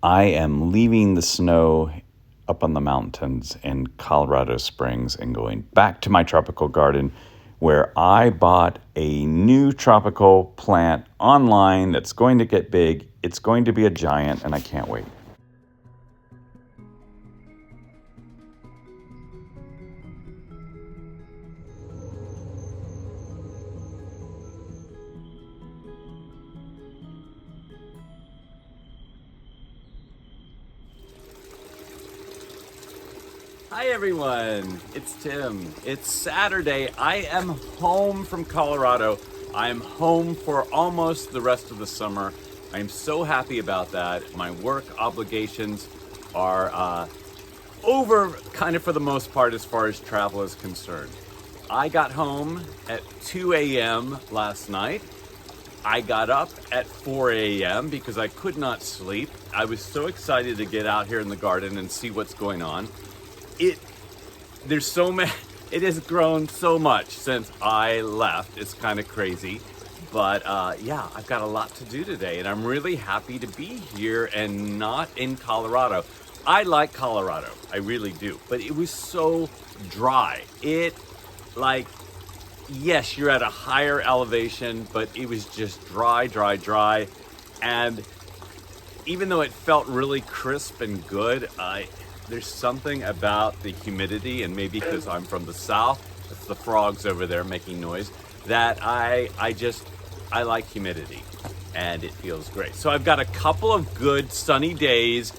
I am leaving the snow up on the mountains in Colorado Springs and going back to my tropical garden where I bought a new tropical plant online that's going to get big. It's going to be a giant, and I can't wait. Hi everyone, it's Tim. It's Saturday. I am home from Colorado. I'm home for almost the rest of the summer. I'm so happy about that. My work obligations are over kind of for the most part as far as travel is concerned. I got home at 2 a.m. last night. I got up at 4 a.m. because I could not sleep. I was so excited to get out here in the garden and see what's going on. It has grown so much since I left. It's kind of crazy, but yeah, I've got a lot to do today, and I'm really happy to be here and not in Colorado. I like Colorado, I really do, but it was so dry. Yes, you're at a higher elevation, but it was just dry, and even though it felt really crisp and good, there's something about the humidity, and maybe because I'm from the south, it's the frogs over there making noise, that I like humidity, and it feels great. So I've got a couple of good sunny days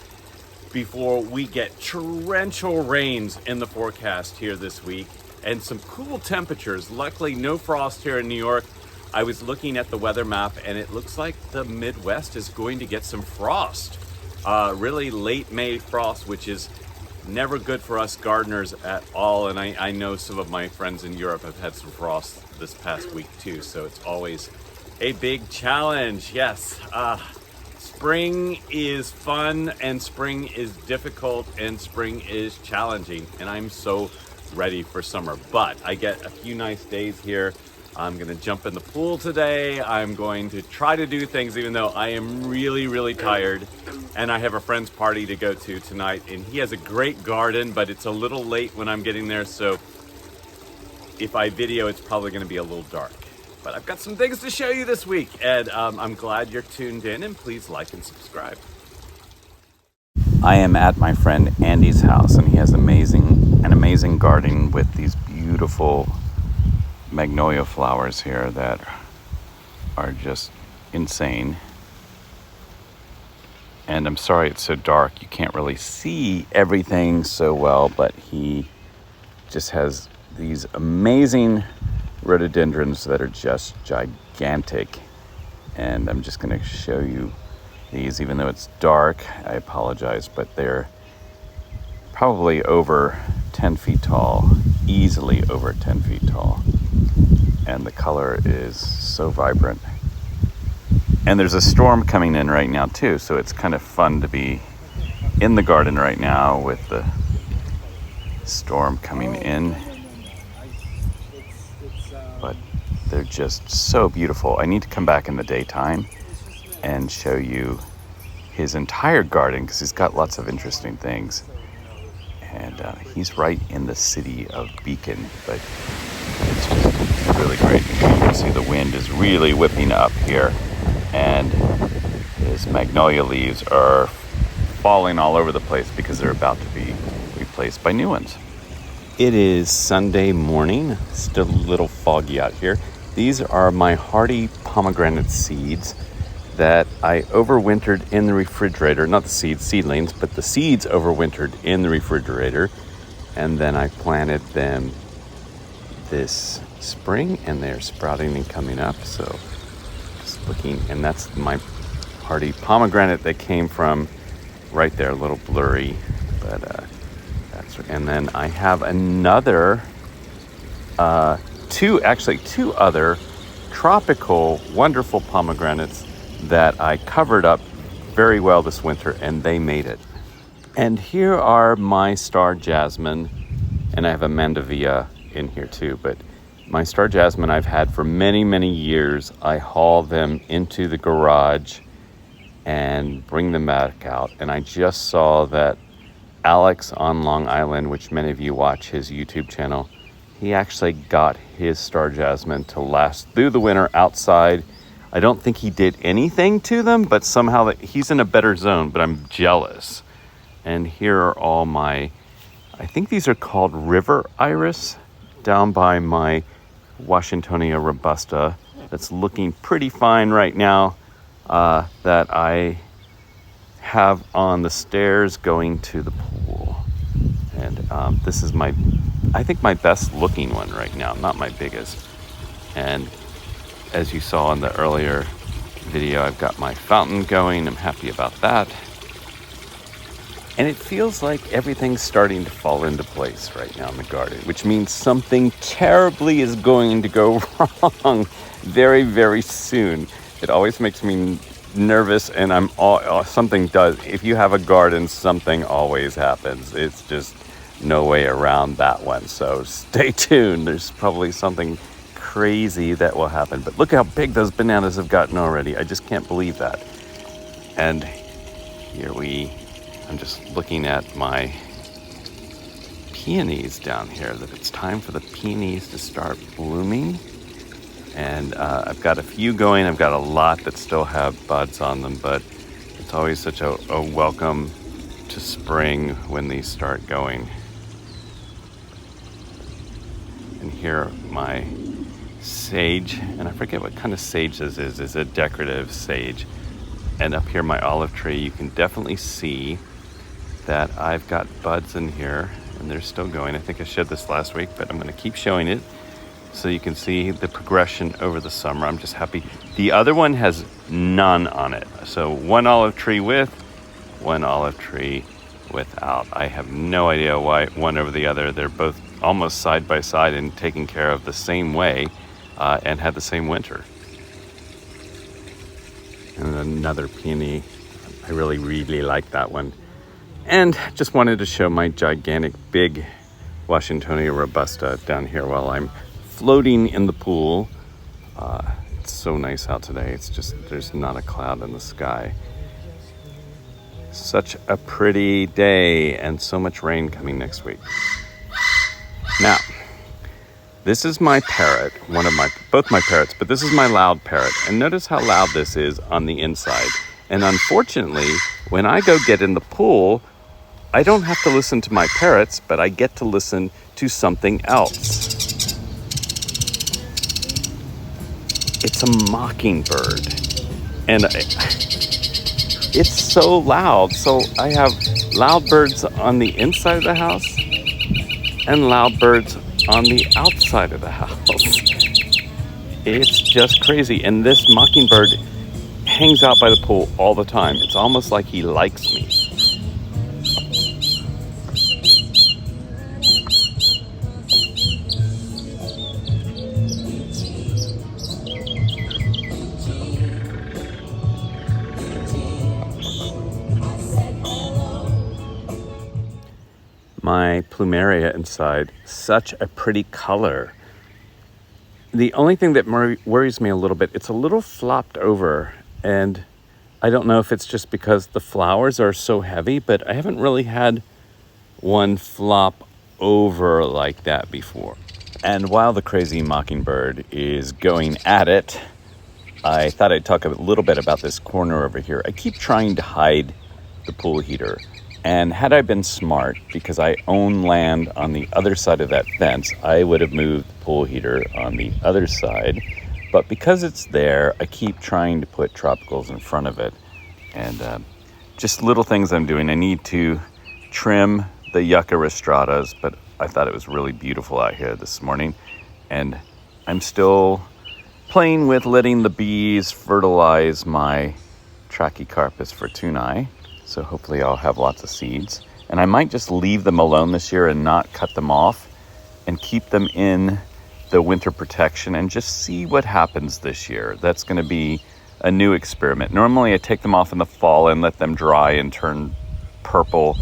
before we get torrential rains in the forecast here this week, and some cool temperatures. Luckily, no frost here in New York. I was looking at the weather map, and it looks like the Midwest is going to get some frost. Really late May frost, which is never good for us gardeners at all. And I know some of my friends in Europe have had some frost this past week too, so it's always a big challenge. Yes, spring is fun, and spring is difficult, and spring is challenging, and I'm so ready for summer. But I get a few nice days here. I'm gonna jump in the pool today. I'm going to try to do things even though I am really tired, and I have a friend's party to go to tonight, and he has a great garden, but it's a little late when I'm getting there, so if I video, it's probably gonna be a little dark. But I've got some things to show you this week, and I'm glad you're tuned in, and please like and subscribe. I am at my friend Andy's house, and he has an amazing garden with these beautiful magnolia flowers here that are just insane. And I'm sorry it's so dark, you can't really see everything so well, but he just has these amazing rhododendrons that are just gigantic. And I'm just going to show you these, even though it's dark. I apologize, but they're probably over 10 feet tall, easily over 10 feet tall. And the color is so vibrant. And there's a storm coming in right now too, so it's kind of fun to be in the garden right now with the storm coming in. But they're just so beautiful. I need to come back in the daytime and show you his entire garden, because he's got lots of interesting things. And he's right in the city of Beacon, but it's just really great. You can see the wind is really whipping up here, and his magnolia leaves are falling all over the place because they're about to be replaced by new ones. It is Sunday morning, still a little foggy out here. These are my hardy pomegranate seeds that I overwintered in the refrigerator. Not the seeds, seedlings, but the seeds overwintered in the refrigerator. And then I planted them this spring, and they're sprouting and coming up. So just looking, and that's my hardy pomegranate that came from right there, a little blurry, but that's, and then I have another two other tropical wonderful pomegranates that I covered up very well this winter, and they made it. And here are my star jasmine, and I have a mandevilla in here too, but my star jasmine I've had for many years. I haul them into the garage and bring them back out. And I just saw that Alex on Long Island, which many of you watch his YouTube channel, he actually got his star jasmine to last through the winter outside. I don't think he did anything to them, but somehow he's in a better zone, but I'm jealous. And here are all my, I think these are called river iris, down by my Washingtonia Robusta. That's looking pretty fine right now, that I have on the stairs going to the pool. And this is I think my best looking one right now, not my biggest. And as you saw in the earlier video, I've got my fountain going. I'm happy about that. And it feels like everything's starting to fall into place right now in the garden, which means something terribly is going to go wrong very, very soon. It always makes me nervous, and something does. If you have a garden, something always happens. It's just no way around that one. So stay tuned. There's probably something crazy that will happen. But look how big those bananas have gotten already. I just can't believe that. And here I'm just looking at my peonies down here, that it's time for the peonies to start blooming. And I've got a few going. I've got a lot that still have buds on them, but it's always such a welcome to spring when these start going. And here my sage, and I forget what kind of sage this is. It's a decorative sage. And up here my olive tree, you can definitely see that I've got buds in here, and they're still going. I think I showed this last week, but I'm going to keep showing it so you can see the progression over the summer. I'm just happy. The other one has none on it. So one olive tree with, one olive tree without. I have no idea why one over the other. They're both almost side by side and taken care of the same way, and had the same winter. And another peony. I really, really like that one. And just wanted to show my gigantic big Washingtonia Robusta down here while I'm floating in the pool. It's so nice out today. It's just, there's not a cloud in the sky. Such a pretty day, and so much rain coming next week. Now, this is my parrot, both my parrots, but this is my loud parrot. And notice how loud this is on the inside. And unfortunately, when I go get in the pool, I don't have to listen to my parrots, but I get to listen to something else. It's a mockingbird. And it's so loud. So I have loud birds on the inside of the house and loud birds on the outside of the house. It's just crazy. And this mockingbird hangs out by the pool all the time. It's almost like he likes me. My Plumaria inside, such a pretty color. The only thing that worries me a little bit, it's a little flopped over, and I don't know if it's just because the flowers are so heavy, but I haven't really had one flop over like that before. And while the crazy mockingbird is going at it, I thought I'd talk a little bit about this corner over here. I keep trying to hide the pool heater. And had I been smart, because I own land on the other side of that fence, I would have moved the pool heater on the other side. But because it's there, I keep trying to put tropicals in front of it. And just little things I'm doing. I need to trim the yucca rostratas, but I thought it was really beautiful out here this morning. And I'm still playing with letting the bees fertilize my Trachycarpus Fortuneii. So hopefully I'll have lots of seeds. And I might just leave them alone this year and not cut them off and keep them in the winter protection and just see what happens this year. That's going to be a new experiment. Normally I take them off in the fall and let them dry and turn purple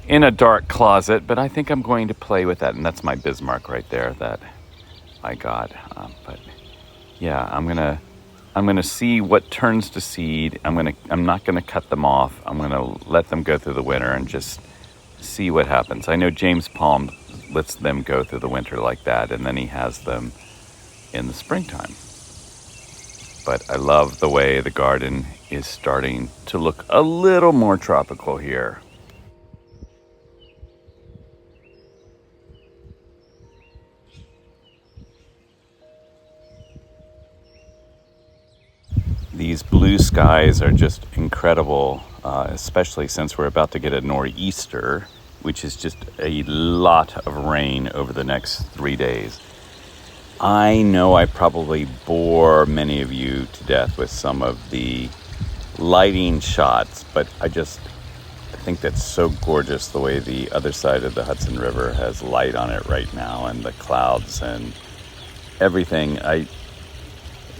in a dark closet, but I think I'm going to play with that. And that's my Bismarck right there that I got. But yeah, I'm going to I'm gonna see what turns to seed. I'm not gonna cut them off. I'm gonna let them go through the winter and just see what happens. I know James Palm lets them go through the winter like that, and then he has them in the springtime. But I love the way the garden is starting to look a little more tropical here. These blue skies are just incredible, especially since we're about to get a nor'easter, which is just a lot of rain over the next 3 days. I know I probably bore many of you to death with some of the lighting shots, but I think that's so gorgeous the way the other side of the Hudson River has light on it right now, and the clouds and everything.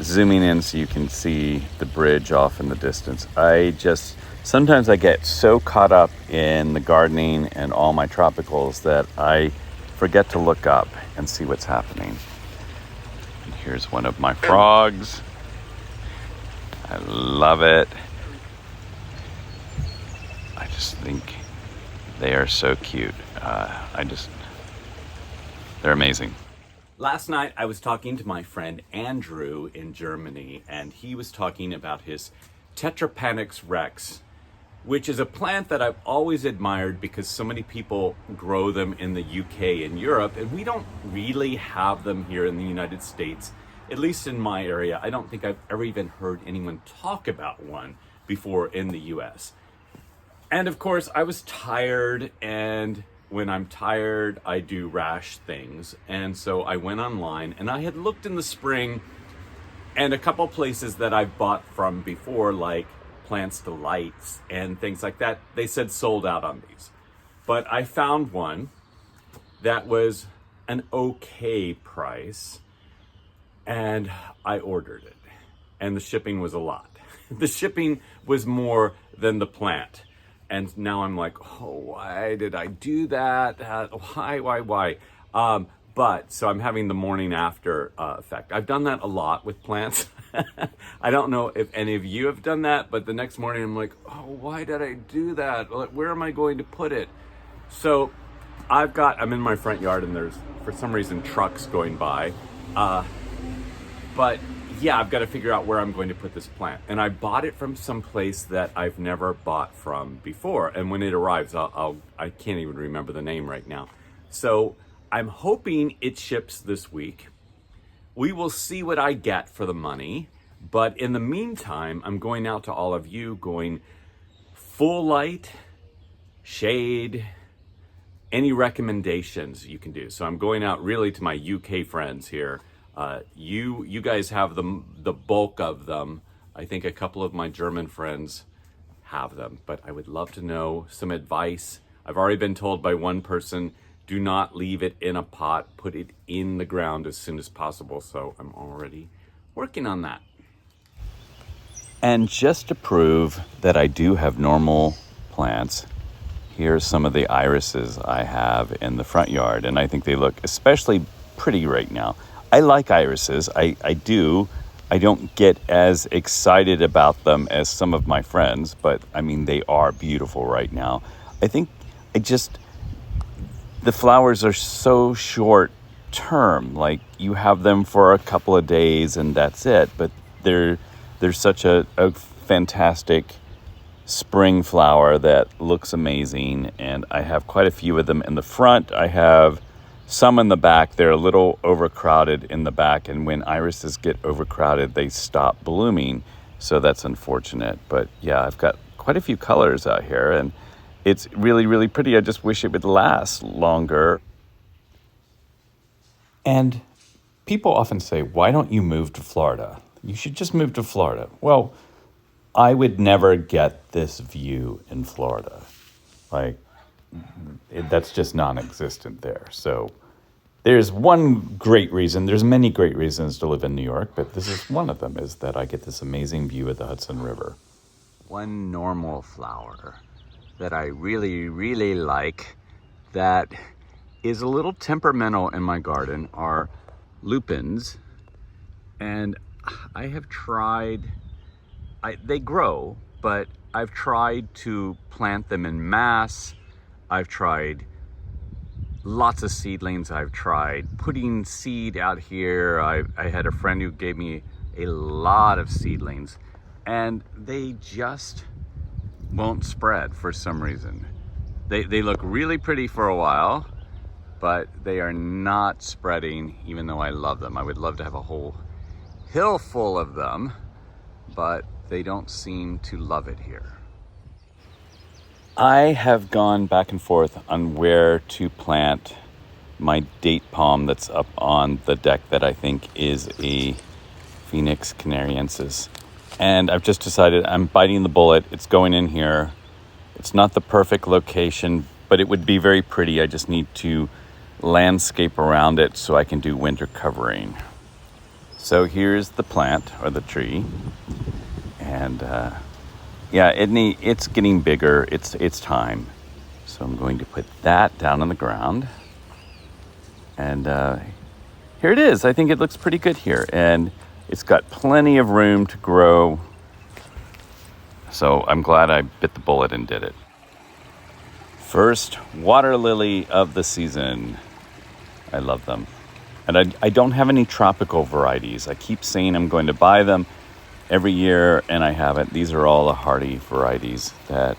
Zooming in so you can see the bridge off in the distance. Sometimes I get so caught up in the gardening and all my tropicals that I forget to look up and see what's happening. And here's one of my frogs. I love it. I just think they are so cute. They're amazing. Last night I was talking to my friend Andrew in Germany, and he was talking about his Tetrapanex Rex, which is a plant that I've always admired because so many people grow them in the UK and Europe, and we don't really have them here in the United States, at least in my area. I don't think I've ever even heard anyone talk about one before in the US. And of course, I was tired, and when I'm tired, I do rash things. And so I went online, and I had looked in the spring, and a couple places that I've bought from before, like Plants Delights and things like that, they said sold out on these. But I found one that was an okay price, and I ordered it. And the shipping was a lot. The shipping was more than the plant. And now I'm like, oh, why did I do that? Why? But so I'm having the morning after effect. I've done that a lot with plants. I don't know if any of you have done that, but the next morning I'm like, oh, why did I do that? Where am I going to put it? So I'm in my front yard, and there's, for some reason, trucks going by. But yeah, I've got to figure out where I'm going to put this plant. And I bought it from some place that I've never bought from before. And when it arrives, I can't even remember the name right now. So I'm hoping it ships this week. We will see what I get for the money. But in the meantime, I'm going out to all of you, going full light, shade, any recommendations you can do. So I'm going out really to my UK friends here. You guys have the bulk of them. I think a couple of my German friends have them, but I would love to know some advice. I've already been told by one person, do not leave it in a pot, put it in the ground as soon as possible. So I'm already working on that. And just to prove that I do have normal plants, here's some of the irises I have in the front yard, and I think they look especially pretty right now. I like irises, I do. I don't get as excited about them as some of my friends, but I mean, they are beautiful right now. I think the flowers are so short term, like you have them for a couple of days and that's it, but they're such a fantastic spring flower that looks amazing, and I have quite a few of them in the front. I have some in the back. They're a little overcrowded in the back, and when irises get overcrowded, they stop blooming, so that's unfortunate. But yeah, I've got quite a few colors out here, and it's really, really pretty. I just wish it would last longer. And people often say, why don't you move to Florida? You should just move to Florida. Well, I would never get this view in Florida. That's just non-existent there. So there's one great reason. There's many great reasons to live in New York, but this is one of them, is that I get this amazing view of the Hudson River. One normal flower that I really, really like that is a little temperamental in my garden are lupines. And I have tried, they grow, but I've tried to plant them in mass. I've tried lots of seedlings. I've tried putting seed out here. I had a friend who gave me a lot of seedlings, and they just won't spread for some reason. They look really pretty for a while, but they are not spreading, even though I love them. I would love to have a whole hill full of them, but they don't seem to love it here. I have gone back and forth on where to plant my date palm that's up on the deck that I think is a Phoenix canariensis. And I've just decided I'm biting the bullet. It's going in here. It's not the perfect location, but it would be very pretty. I just need to landscape around it so I can do winter covering. So here's the plant, or the tree. And yeah, it's getting bigger. It's time. So I'm going to put that down on the ground. And here it is. I think it looks pretty good here. And it's got plenty of room to grow. So I'm glad I bit the bullet and did it. First water lily of the season. I love them. And I don't have any tropical varieties. I keep saying I'm going to buy them every year, and I haven't. These are all the hardy varieties that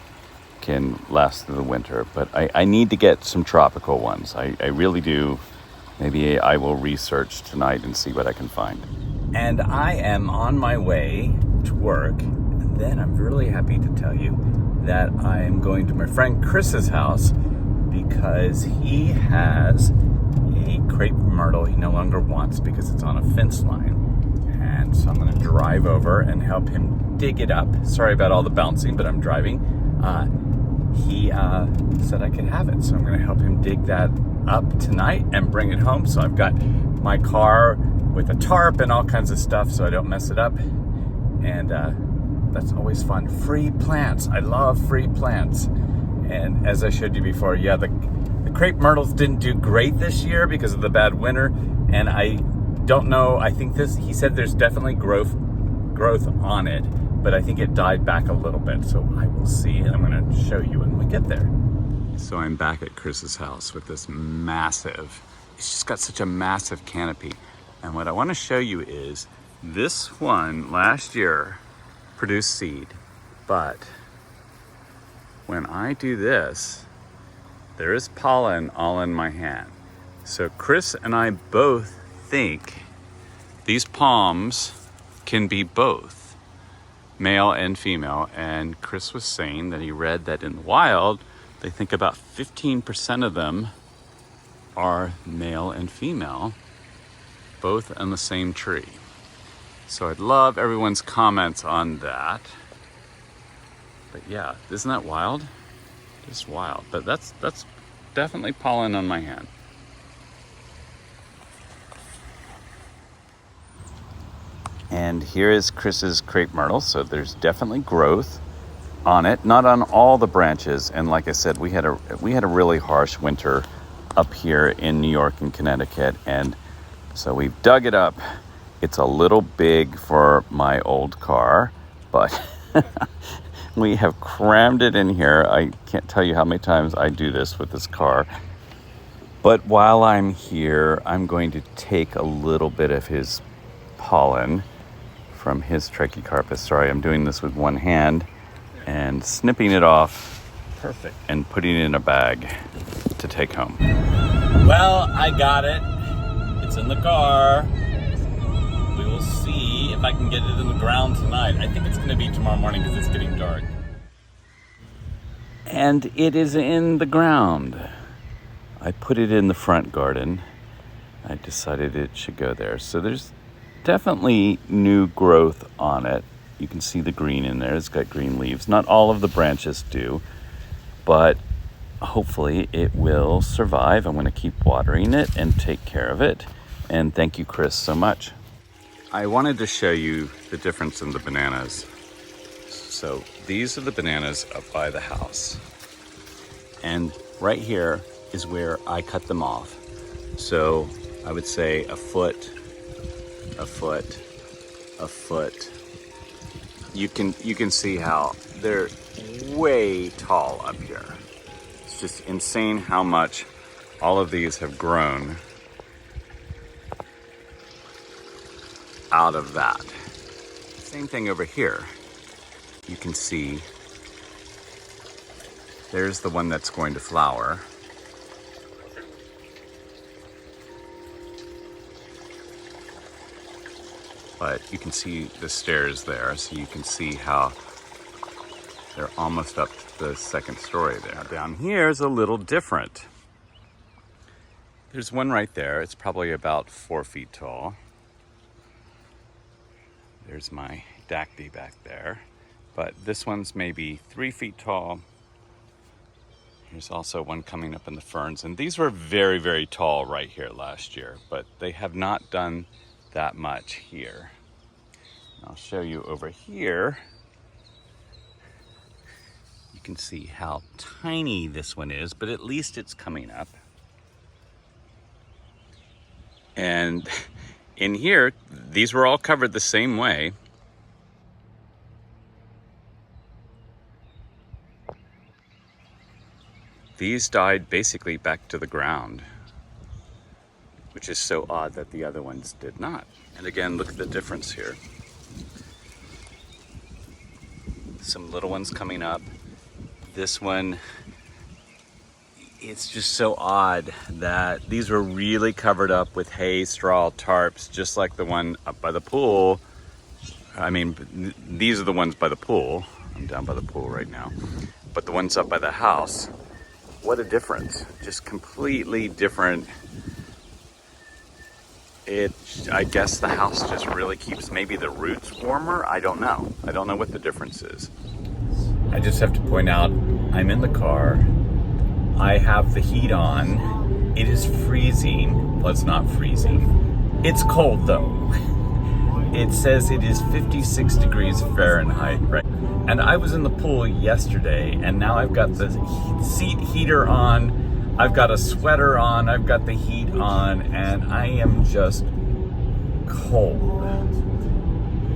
can last through the winter. But I need to get some tropical ones. I really do. Maybe I will research tonight and see what I can find. And I am on my way to work. And then I'm really happy to tell you that I am going to my friend Chris's house because he has a Crape Myrtle he no longer wants because it's on a fence line. And so I'm going to drive over and help him dig it up. Sorry about all the bouncing, but I'm driving. He said I could have it, so I'm going to help him dig that up tonight and bring it home. So I've got my car with a tarp and all kinds of stuff so I don't mess it up. And that's always fun. Free plants. I love free plants. And as I showed you before, yeah, the Crape Myrtles didn't do great this year because of the bad winter. And I don't know, I think he said there's definitely growth on it, but I think it died back a little bit. So I will see, and I'm going to show you when we get there. So I'm back at Chris's house with this massive, it's just got such a massive canopy. And what I want to show you is this one last year produced seed, but when I do this, there is pollen all in my hand. So Chris and I both think these palms can be both male and female. And Chris was saying that he read that in the wild, they think about 15% of them are male and female, both on the same tree. So I'd love everyone's comments on that. But yeah, isn't that wild? It's wild, but that's definitely pollen on my hand. And here is Chris's Crape Myrtle. So there's definitely growth on it, not on all the branches. And like I said, we had a really harsh winter up here in New York and Connecticut, and so we've dug it up. It's a little big for my old car, but we have crammed it in here. I can't tell you how many times I do this with this car. But while I'm here, I'm going to take a little bit of his pollen from his Trachycarpus. Sorry, I'm doing this with one hand and snipping it off. Perfect. And putting it in a bag to take home. Well, I got it. It's in the car. We will see if I can get it in the ground tonight. I think it's going to be tomorrow morning because it's getting dark. And it is in the ground. I put it in the front garden. I decided it should go there. So there's definitely new growth on it. You can see the green in there. It's got green leaves. Not all of the branches do, but hopefully it will survive. I'm going to keep watering it and take care of it. And thank you, Chris, so much. I wanted to show you the difference in the bananas. So these are the bananas up by the house. And right here is where I cut them off. So I would say a foot, a foot. You can see how they're way tall up here. It's just insane how much all of these have grown out of that. Same thing over here. You can see there's the one that's going to flower. But you can see the stairs there, so you can see how they're almost up to the second story there. Down here is a little different. There's one right there. It's probably about 4 feet tall. There's my dacty back there. But this one's maybe 3 feet tall. There's also one coming up in the ferns. And these were very, very tall right here last year, but they have not done that much here. I'll show you over here. You can see how tiny this one is, but at least it's coming up. And in here, these were all covered the same way. These died basically back to the ground, which is so odd that the other ones did not. And again, look at the difference here. Some little ones coming up. This one, it's just so odd that these were really covered up with hay, straw, tarps, just like the one up by the pool. I mean, these are the ones by the pool. I'm down by the pool right now. But the ones up by the house, what a difference. Just completely different. I guess the house just really keeps maybe the roots warmer. I don't know. I don't know what the difference is. I just have to point out, I'm in the car. I have the heat on. It is freezing. Well, it's not freezing. It's cold though. It says it is 56 degrees Fahrenheit, right? And I was in the pool yesterday, and now I've got the seat heater on. I've got a sweater on, I've got the heat on, and I am just cold.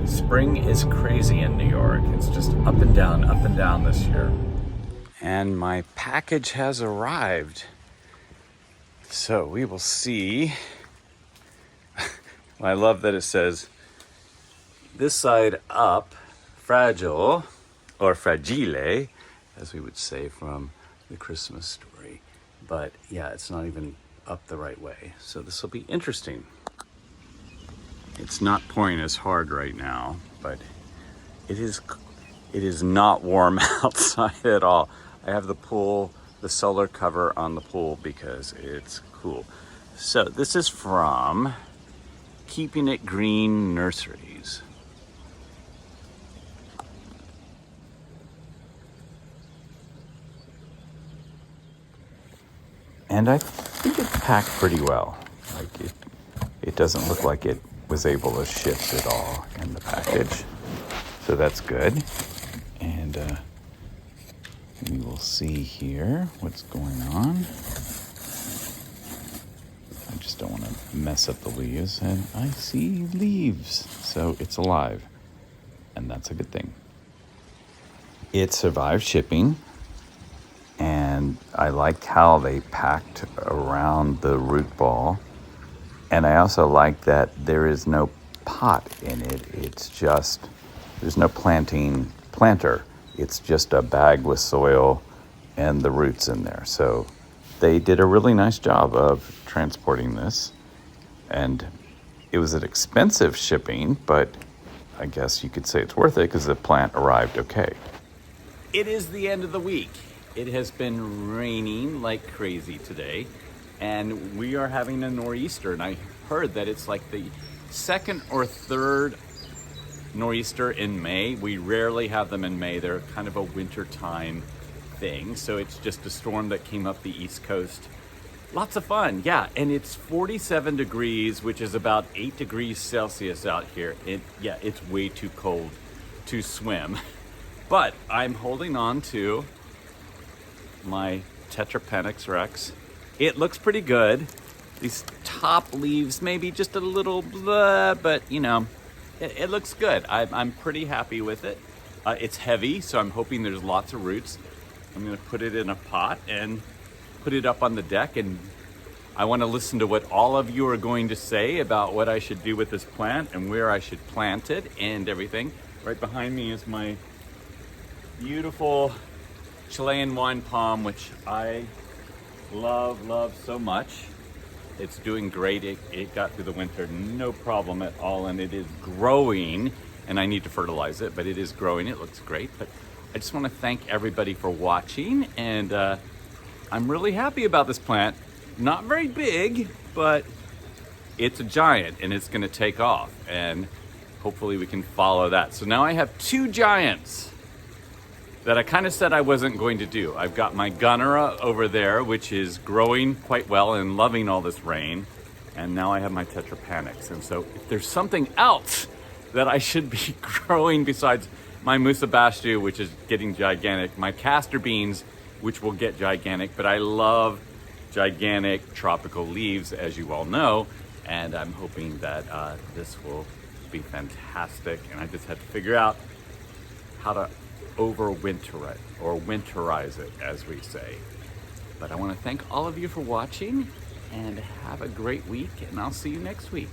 Spring is crazy in New York. It's just up and down this year. And my package has arrived. So we will see. I love that it says, this side up, fragile, or fragile, as we would say from the Christmas story. But yeah, it's not even up the right way. So this will be interesting. It's not pouring as hard right now, but it is not warm outside at all. I have the pool, the solar cover on the pool because it's cool. So this is from Keeping It Green Nurseries. And I think it's packed pretty well. Like it doesn't look like it was able to shift at all in the package. So that's good. And we will see here what's going on. I just don't want to mess up the leaves. And I see leaves. So it's alive. And that's a good thing. It survived shipping. And I liked how they packed around the root ball. And I also like that there is no pot in it. It's just, there's no planter. It's just a bag with soil and the roots in there. So they did a really nice job of transporting this. And it was an expensive shipping, but I guess you could say it's worth it because the plant arrived okay. It is the end of the week. It has been raining like crazy today, and we are having a nor'easter, and I heard that it's like the second or third nor'easter in May. We rarely have them in May. They're kind of a wintertime thing, so it's just a storm that came up the East Coast. Lots of fun, yeah, and it's 47 degrees, which is about 8 degrees Celsius out here. It's way too cold to swim, but I'm holding on to my Tetrapanex Rex. It looks pretty good. These top leaves maybe just a little blah, but you know, it looks good. I'm pretty happy with it. It's heavy, so I'm hoping there's lots of roots. I'm gonna put it in a pot and put it up on the deck, and I wanna listen to what all of you are going to say about what I should do with this plant and where I should plant it and everything. Right behind me is my beautiful Chilean wine palm, which I love so much. It's doing great. It got through the winter, no problem at all, and it is growing, and I need to fertilize it, but it is growing. It looks great. But I just want to thank everybody for watching, and I'm really happy about this plant. Not very big, but it's a giant, and it's going to take off, and hopefully we can follow that. So now I have two giants that I kind of said I wasn't going to do. I've got my Gunnera over there, which is growing quite well and loving all this rain. And now I have my Tetrapanex. And so if there's something else that I should be growing besides my Musa Basjoo, which is getting gigantic, my castor beans, which will get gigantic, but I love gigantic tropical leaves, as you all know. And I'm hoping that this will be fantastic. And I just had to figure out how to overwinter it, or winterize it, as we say. But I want to thank all of you for watching, and have a great week, and I'll see you next week.